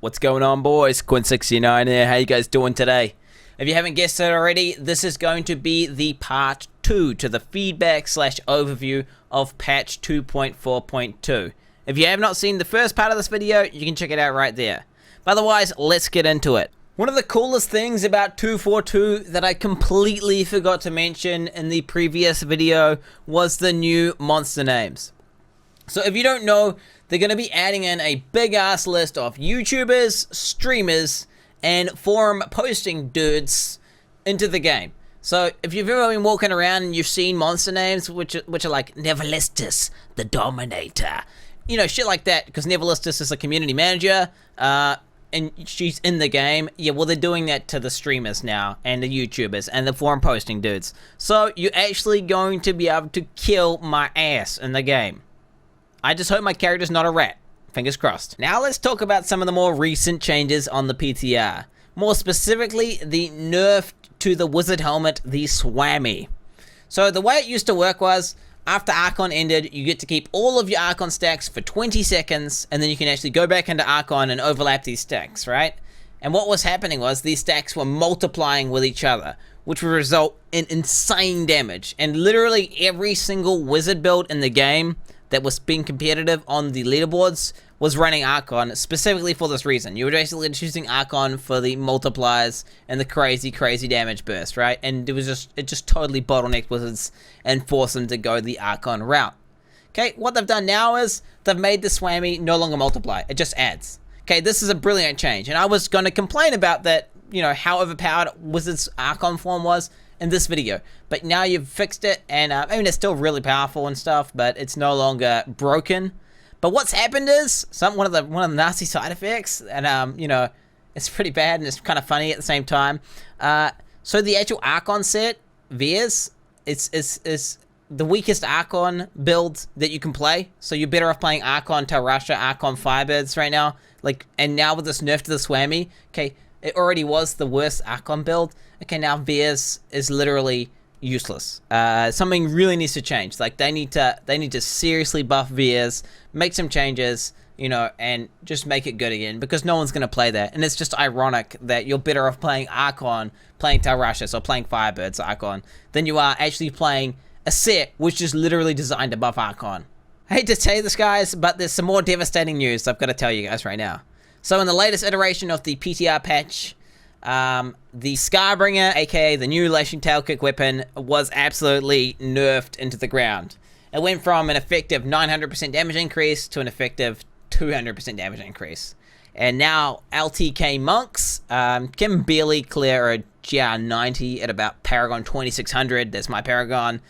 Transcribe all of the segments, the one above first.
What's going on, boys? Quinn69 here. How you guys doing today? If you haven't guessed it already, this is going to be the part 2 to the feedback / overview of patch 2.4.2. If you have not seen the first part of this video, you can check it out right there. But otherwise, let's get into it. One of the coolest things about 2.4.2 that I completely forgot to mention in the previous video was the new monster names. So if you don't know, they're going to be adding in a big ass list of YouTubers, streamers, and forum posting dudes into the game. So if you've ever been walking around and you've seen monster names, which are like Neverlistus, the Dominator, you know, shit like that, because Neverlistus is a community manager, and she's in the game. Yeah, well, they're doing that to the streamers now, and the YouTubers, and the forum posting dudes. So you're actually going to be able to kill my ass in the game. I just hope my character's not a rat. Fingers crossed. Now let's talk about some of the more recent changes on the PTR. More specifically, the nerf to the wizard helmet, the Swammy. So the way it used to work was, after Archon ended, you get to keep all of your Archon stacks for 20 seconds, and then you can actually go back into Archon and overlap these stacks, right? And what was happening was, these stacks were multiplying with each other, which would result in insane damage. And literally every single wizard build in the game that was being competitive on the leaderboards was running Archon specifically for this reason. You were basically choosing Archon for the multipliers and the crazy damage burst, right? And it just totally bottlenecked wizards and forced them to go the Archon route. Okay, what they've done now is they've made the Swammy no longer multiply. It just adds. Okay, this is a brilliant change, and I was going to complain about that, you know, how overpowered Wizard's Archon form was in this video, but now you've fixed it, and I mean, it's still really powerful and stuff, but it's no longer broken. But what's happened is one of the nasty side effects, and you know, it's pretty bad and it's kind of funny at the same time. So the actual Archon set, Veers, it's the weakest Archon build that you can play. So you're better off playing Archon Tarasha, Archon Firebirds right now. Like, and now with this nerf to the Swammy, okay, it already was the worst Archon build. Okay, now Veers is literally useless. Something really needs to change. Like, they need to seriously buff Veers, make some changes, you know, and just make it good again, because no one's gonna play that. And it's just ironic that you're better off playing Archon, playing Tarashas, or playing Firebirds Archon, than you are actually playing a set which is literally designed to buff Archon. I hate to tell you this, guys, but there's some more devastating news I've got to tell you guys right now. So in the latest iteration of the PTR patch, the Scarbringer, aka the new Lashing Tail Kick weapon, was absolutely nerfed into the ground. It went from an effective 900% damage increase to an effective 200% damage increase. And now LTK monks can barely clear a GR90 at about Paragon 2600. That's my Paragon.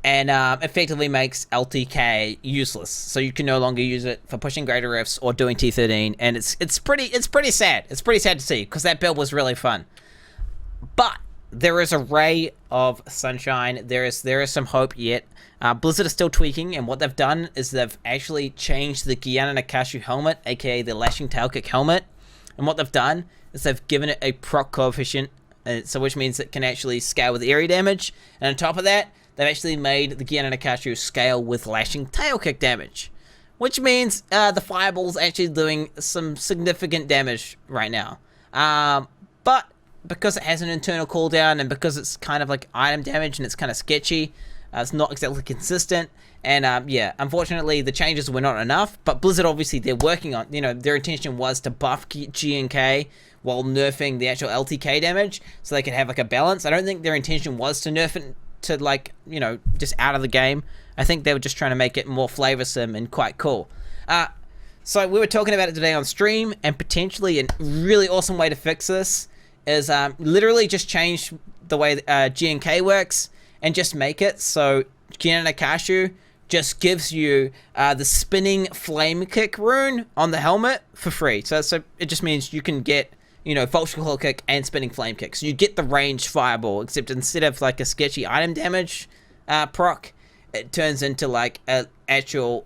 And effectively makes LTK useless, so you can no longer use it for pushing greater rifts or doing T13, and it's pretty sad. It's pretty sad to see, because that build was really fun. But there is a ray of sunshine. There is some hope yet. Blizzard is still tweaking, and what they've done is they've actually changed the Guyana Nakashu helmet, aka the Lashing Tail Kick helmet. And what they've done is they've given it a proc coefficient, so which means it can actually scale with area damage, and on top of that, they've actually made the Guyana Nakashu scale with Lashing Tail Kick damage, which means the Fireball's actually doing some significant damage right now. But because it has an internal cooldown, and because it's kind of like item damage and it's kind of sketchy, it's not exactly consistent. And yeah, unfortunately, the changes were not enough. But Blizzard, obviously, they're working on, you know, their intention was to buff G and K while nerfing the actual LTK damage, so they could have like a balance. I don't think their intention was to nerf it to, like, you know, just out of the game. I think they were just trying to make it more flavorsome and quite cool. So we were talking about it today on stream, and potentially a really awesome way to fix this is literally just change the way G and K works, and just make it so Guyana Nakashu just gives you the spinning flame kick rune on the helmet for free. So it just means you can get, you know, Voltaic Kick and Spinning Flame Kick. So you get the ranged Fireball, except instead of like a sketchy item damage proc, it turns into like an actual,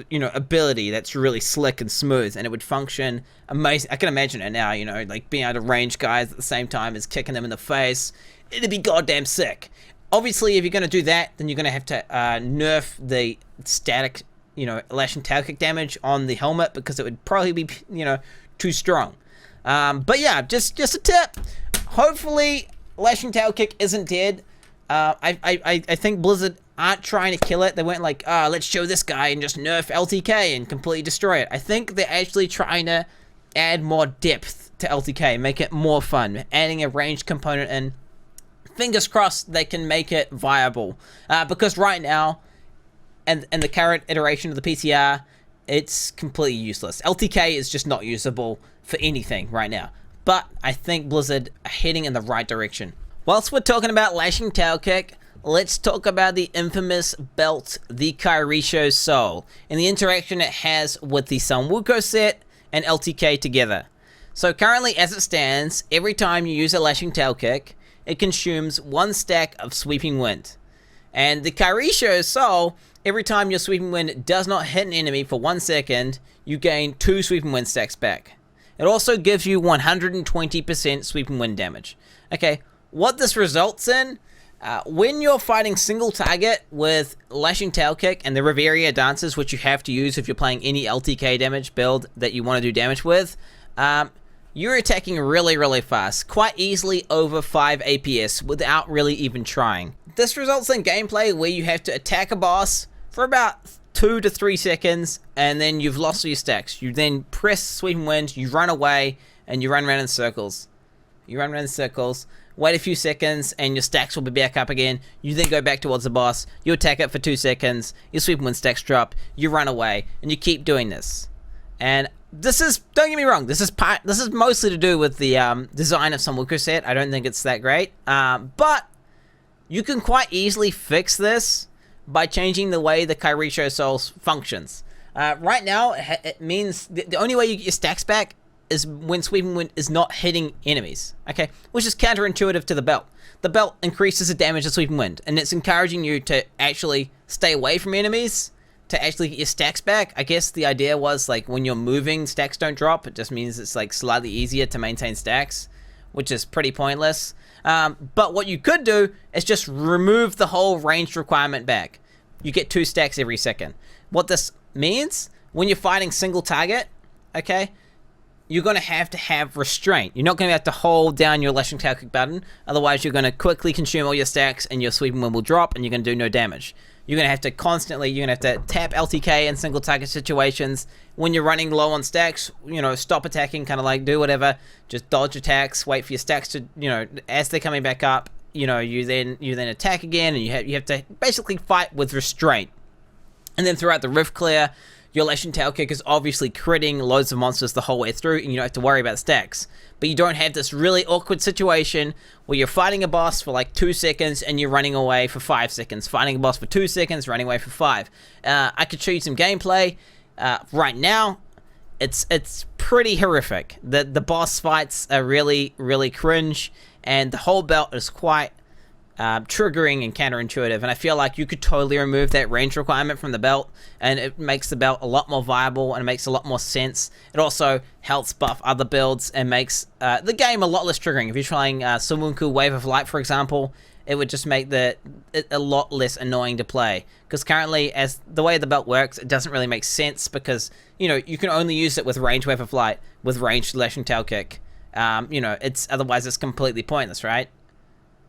you know, ability that's really slick and smooth, and it would function amazing. I can imagine it now, you know, like being able to range guys at the same time as kicking them in the face. It'd be goddamn sick. Obviously, if you're going to do that, then you're going to have to nerf the static, you know, Lashing Tail Kick damage on the helmet, because it would probably be, you know, too strong. But yeah, just a tip. Hopefully, Lashing Tail Kick isn't dead. I think Blizzard aren't trying to kill it. They weren't like, let's show this guy and just nerf LTK and completely destroy it. I think they're actually trying to add more depth to LTK, make it more fun, adding a ranged component in. Fingers crossed they can make it viable. Because right now, and the current iteration of the PTR, it's completely useless. LTK is just not usable for anything right now. But I think Blizzard are heading in the right direction. Whilst we're talking about Lashing Tail Kick, let's talk about the infamous belt, the Kairisho Soul, and the interaction it has with the Samwuko set and LTK together. So currently, as it stands, every time you use a Lashing Tail Kick, it consumes 1 stack of Sweeping Wind. And the Kairisho Soul, every time your Sweeping Wind does not hit an enemy for 1 second, you gain 2 Sweeping Wind stacks back. It also gives you 120% Sweeping Wind damage. Okay, what this results in, when you're fighting single target with Lashing Tail Kick and the Reveria dances, which you have to use if you're playing any LTK damage build that you want to do damage with, you're attacking really, really fast, quite easily over 5 APS without really even trying. This results in gameplay where you have to attack a boss for about 2 to 3 seconds, and then you've lost all your stacks. You then press Sweeping Wind, you run away, and you run around in circles. You run around in circles, wait a few seconds, and your stacks will be back up again. You then go back towards the boss, you attack it for 2 seconds, your Sweeping Wind stacks drop, you run away, and you keep doing this. And this is, don't get me wrong, this is mostly to do with the design of Samwuko set. I don't think it's that great, but you can quite easily fix this by changing the way the Kairisho Soul functions. Right now, it means the only way you get your stacks back is when Sweeping Wind is not hitting enemies, okay? Which is counterintuitive to the belt. The belt increases the damage of Sweeping Wind, and it's encouraging you to actually stay away from enemies to actually get your stacks back. I guess the idea was, like, when you're moving, stacks don't drop. It just means it's, like, slightly easier to maintain stacks, which is pretty pointless. But what you could do is just remove the whole range requirement back. You get 2 stacks every second. What this means, when you're fighting single target, okay, you're going to have restraint. You're not going to have to hold down your Lashing Tail Kick button. Otherwise, you're going to quickly consume all your stacks and your Sweeping Wind will drop and you're going to do no damage. You're going to have to constantly, you're going to have to tap LTK in single target situations. When you're running low on stacks, you know, stop attacking, kind of like do whatever. Just dodge attacks, wait for your stacks to, you know, as they're coming back up, you know, you then attack again and you have to basically fight with restraint. And then throughout the Rift Clear, your Lashing Tail Kick is obviously critting loads of monsters the whole way through, and you don't have to worry about stacks. But you don't have this really awkward situation where you're fighting a boss for like 2 seconds and you're running away for 5 seconds. Fighting a boss for 2 seconds, running away for 5. I could show you some gameplay. Right now, it's pretty horrific. The boss fights are really, really cringe, and the whole belt is quite triggering and counterintuitive, and I feel like you could totally remove that range requirement from the belt and it makes the belt a lot more viable and it makes a lot more sense. It also helps buff other builds and makes the game a lot less triggering. If you're trying Samwuko Wave of Light, for example, it would just make it a lot less annoying to play, because currently, as the way the belt works, it doesn't really make sense, because, you know, you can only use it with range Wave of Light, with range Lashing Tail Kick. You know, otherwise it's completely pointless, right?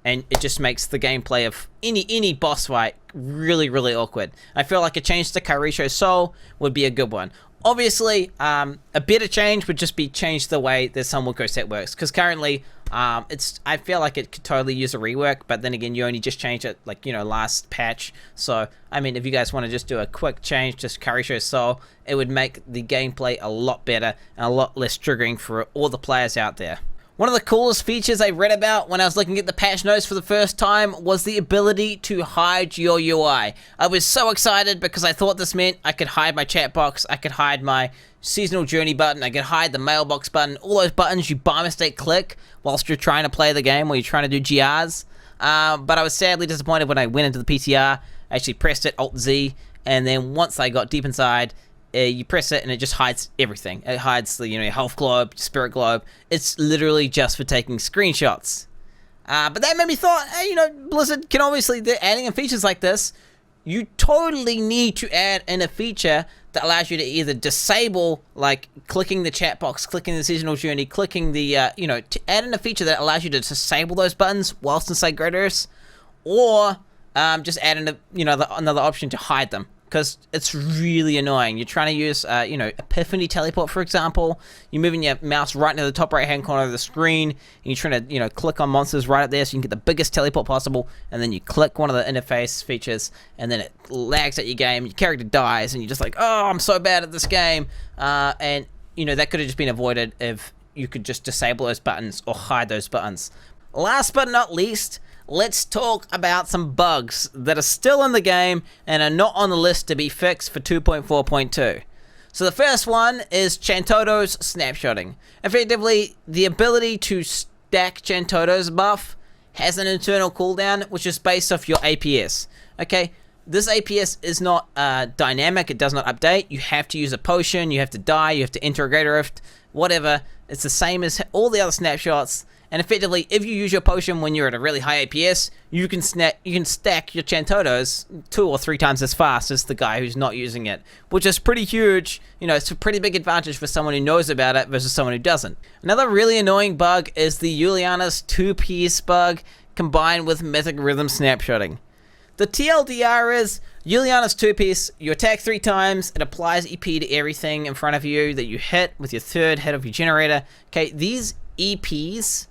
And it just makes the gameplay of any boss fight really, really awkward. I feel like a change to Kairisho Soul would be a good one. Obviously, a better change would just be change the way the Samwuko set works. Because currently, I feel like it could totally use a rework, but then again, you only just changed it, like, you know, last patch. So, I mean, if you guys want to just do a quick change to Kairisho Soul, it would make the gameplay a lot better and a lot less triggering for all the players out there. One of the coolest features I read about when I was looking at the patch notes for the first time was the ability to hide your UI. I was so excited because I thought this meant I could hide my chat box, I could hide my seasonal journey button, I could hide the mailbox button, all those buttons you by mistake click whilst you're trying to play the game, while you're trying to do GRs. But I was sadly disappointed when I went into the PTR. I actually pressed it, Alt-Z, and then once I got deep inside, you press it and it just hides everything. It hides the, you know, your health globe, spirit globe. It's literally just for taking screenshots. But that made me thought, hey, you know, Blizzard can obviously, they're adding in features like this. You totally need to add in a feature that allows you to either disable, like clicking the chat box, clicking the seasonal journey, clicking the, to add in a feature that allows you to disable those buttons whilst inside Great Earths, or just add in another option to hide them, because it's really annoying. You're trying to use, Epiphany Teleport, for example. You're moving your mouse right into the top right-hand corner of the screen, and you're trying to, click on monsters right up there so you can get the biggest teleport possible, and then you click one of the interface features, and then it lags at your game, your character dies, and you're just like, oh, I'm so bad at this game. And, that could have just been avoided if you could just disable those buttons or hide those buttons. Last but not least, let's talk about some bugs that are still in the game and are not on the list to be fixed for 2.4.2. So the first one is Chantoto's snapshotting. Effectively, the ability to stack Chantoto's buff has an internal cooldown, which is based off your APS. Okay, this APS is not dynamic, it does not update. You have to use a potion, you have to die, you have to enter a Greater Rift, whatever. It's the same as all the other snapshots. And effectively, if you use your potion when you're at a really high APS, you can stack your Chantotos 2 or 3 times as fast as the guy who's not using it, which is pretty huge. It's a pretty big advantage for someone who knows about it versus someone who doesn't. Another really annoying bug is the Juliana's 2-piece bug combined with Mythic Rhythm snapshotting. The TLDR is Juliana's 2-piece, you attack 3 times, it applies EP to everything in front of you that you hit with your third hit of your generator. Okay, these EPs,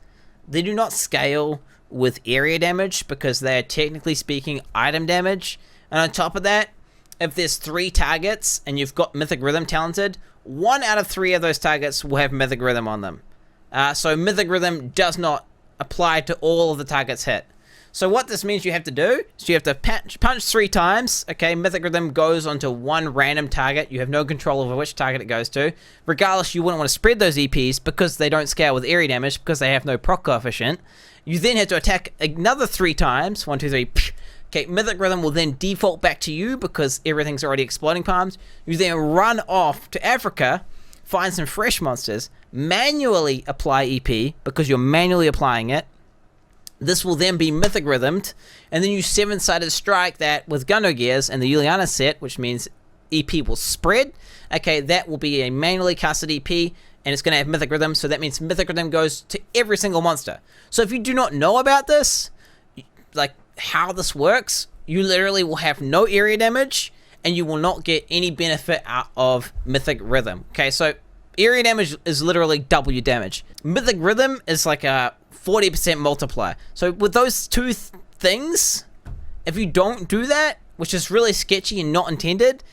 they do not scale with area damage because they are technically speaking item damage. And on top of that, if there's 3 targets and you've got Mythic Rhythm talented, 1 out of 3 of those targets will have Mythic Rhythm on them. So Mythic Rhythm does not apply to all of the targets hit. So what this means you have to do is you have to punch 3 times. Okay, Mythic Rhythm goes onto 1 random target. You have no control over which target it goes to. Regardless, you wouldn't want to spread those EPs because they don't scale with area damage because they have no proc coefficient. You then have to attack another 3 times. 1, 2, 3. Okay, Mythic Rhythm will then default back to you because everything's already exploding palms. You then run off to Africa, find some fresh monsters, manually apply EP because you're manually applying it. This will then be Mythic Rhythmed, and then you 7-sided strike that with Gundo Gears and the Juliana set, which means EP will spread. Okay, that will be a manually casted EP, and it's going to have Mythic Rhythm, so that means Mythic Rhythm goes to every single monster. So if you do not know about this, like how this works, you literally will have no area damage, and you will not get any benefit out of Mythic Rhythm. Okay, so area damage is literally double your damage. Mythic Rhythm is like a 40% multiplier. So with those 2 things, if you don't do that, which is really sketchy and not intended,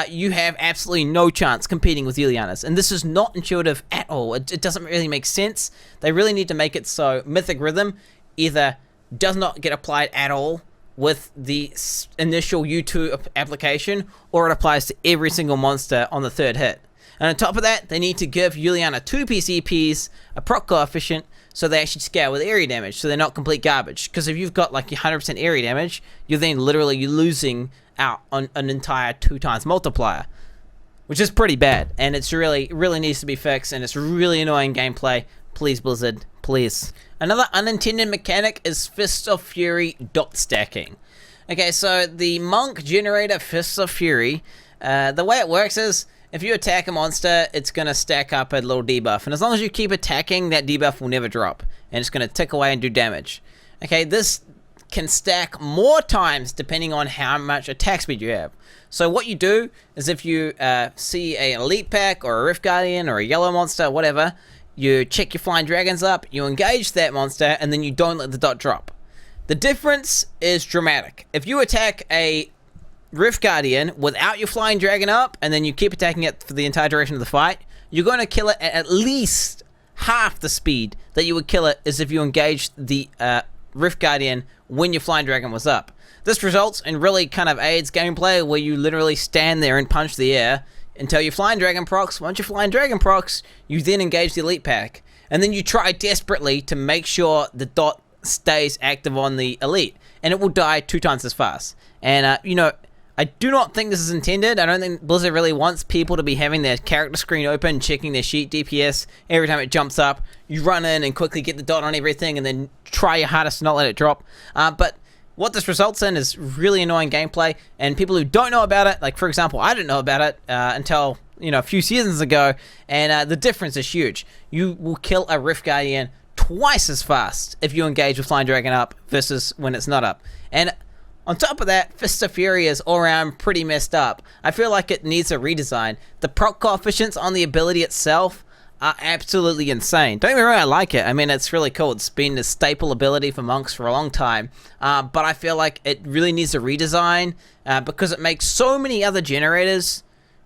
you have absolutely no chance competing with Juliana's. And this is not intuitive at all. It doesn't really make sense. They really need to make it so Mythic Rhythm either does not get applied at all with the initial U2 application, or it applies to every single monster on the 3rd hit. And on top of that, they need to give Juliana 2-piece EPs a proc coefficient so they actually scale with area damage, so they're not complete garbage. Because if you've got like 100% area damage, you're then literally losing out on an entire 2 times multiplier, which is pretty bad. And it's really needs to be fixed, and it's really annoying gameplay. Please, Blizzard, please. Another unintended mechanic is Fists of Fury dot stacking. Okay, so the Monk generator Fists of Fury, the way it works is, if you attack a monster, it's going to stack up a little debuff. And as long as you keep attacking, that debuff will never drop. And it's going to tick away and do damage. Okay, this can stack more times depending on how much attack speed you have. So what you do is if you see an Elite Pack or a Rift Guardian or a yellow monster, whatever, you check your Flying Dragons up, you engage that monster, and then you don't let the dot drop. The difference is dramatic. If you attack a Rift Guardian without your Flying Dragon up, and then you keep attacking it for the entire duration of the fight, you're going to kill it at least half the speed that you would kill it as if you engaged the Rift Guardian when your Flying Dragon was up. This results in really kind of aids gameplay where you literally stand there and punch the air until your Flying Dragon procs. Once your Flying Dragon procs, you then engage the Elite Pack, and then you try desperately to make sure the dot stays active on the Elite, and it will die 2 times as fast. And I do not think this is intended. I don't think Blizzard really wants people to be having their character screen open, checking their sheet DPS every time it jumps up. You run in and quickly get the dot on everything and then try your hardest to not let it drop. But what this results in is really annoying gameplay, and people who don't know about it, like for example, I didn't know about it until, you know, a few seasons ago, and the difference is huge. You will kill a Rift Guardian twice as fast if you engage with Flying Dragon up versus when it's not up. And on top of that, Fist of Fury is all around pretty messed up. I feel like it needs a redesign. The proc coefficients on the ability itself are absolutely insane. Don't get me wrong, I like it. I mean, it's really cool. It's been a staple ability for monks for a long time. But I feel like it really needs a redesign because it makes so many other generators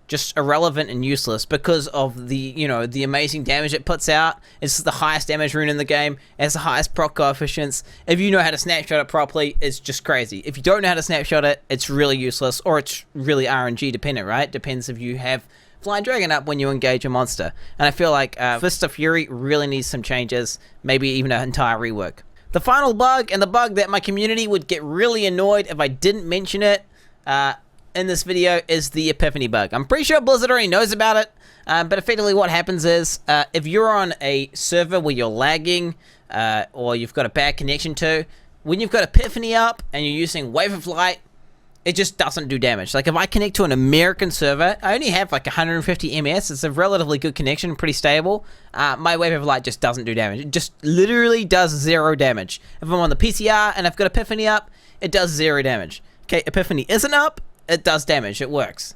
just irrelevant and useless because of the, you know, the amazing damage it puts out. It's the highest damage rune in the game. It has the highest proc coefficients. If you know how to snapshot it properly, it's just crazy. If you don't know how to snapshot it, it's really useless, or it's really RNG dependent, right? Depends if you have Flying Dragon up when you engage a monster. And I feel like Fist of Fury really needs some changes, maybe even an entire rework. The final bug, and the bug that my community would get really annoyed if I didn't mention it in this video, is the Epiphany bug. I'm pretty sure Blizzard already knows about it, but effectively what happens is, if you're on a server where you're lagging, or you've got a bad connection to, when you've got Epiphany up and you're using Wave of Light, it just doesn't do damage. Like if I connect to an American server, I only have like 150 ms. It's a relatively good connection, pretty stable. My Wave of Light just doesn't do damage. It just literally does 0 damage. If I'm on the PCR and I've got Epiphany up, it does 0 damage. Okay, Epiphany isn't up, it does damage. It works.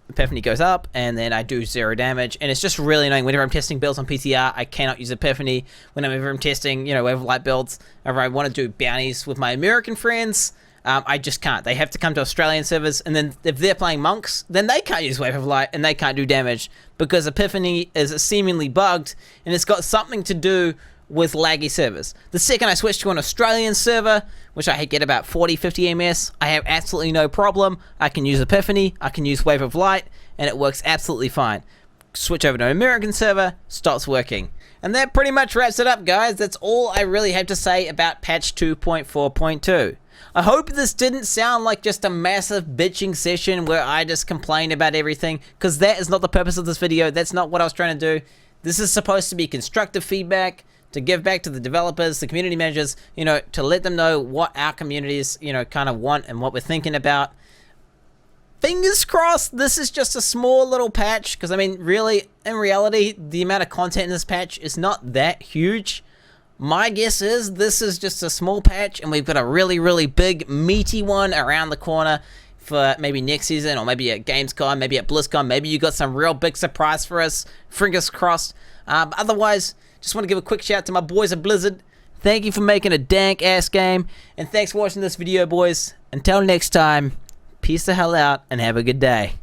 Epiphany goes up, and then I do 0 damage, and it's just really annoying. Whenever I'm testing builds on PTR, I cannot use Epiphany. Whenever I'm testing, you know, Wave of Light builds, whenever I want to do bounties with my American friends, I just can't. They have to come to Australian servers, and then if they're playing monks, then they can't use Wave of Light, and they can't do damage, because Epiphany is seemingly bugged, and it's got something to do with laggy servers. The second I switch to an Australian server, which I get about 40-50 ms, I have absolutely no problem. I can use Epiphany, I can use Wave of Light, and it works absolutely fine. Switch over to an American server, stops working. And that pretty much wraps it up, guys. That's all I really have to say about patch 2.4.2. I hope this didn't sound like just a massive bitching session where I just complain about everything, because that is not the purpose of this video. That's not what I was trying to do. This is supposed to be constructive feedback, to give back to the developers, the community managers, you know, to let them know what our communities, you know, kind of want and what we're thinking about. Fingers crossed this is just a small little patch, because I mean, really, in reality, the amount of content in this patch is not that huge. My guess is this is just a small patch, and we've got a really, really big, meaty one around the corner for maybe next season, or maybe at Gamescom, maybe at BlizzCon. Maybe you got some real big surprise for us. Fingers crossed. Otherwise, just want to give a quick shout out to my boys at Blizzard. Thank you for making a dank-ass game, and thanks for watching this video, boys. Until next time, peace the hell out, and have a good day.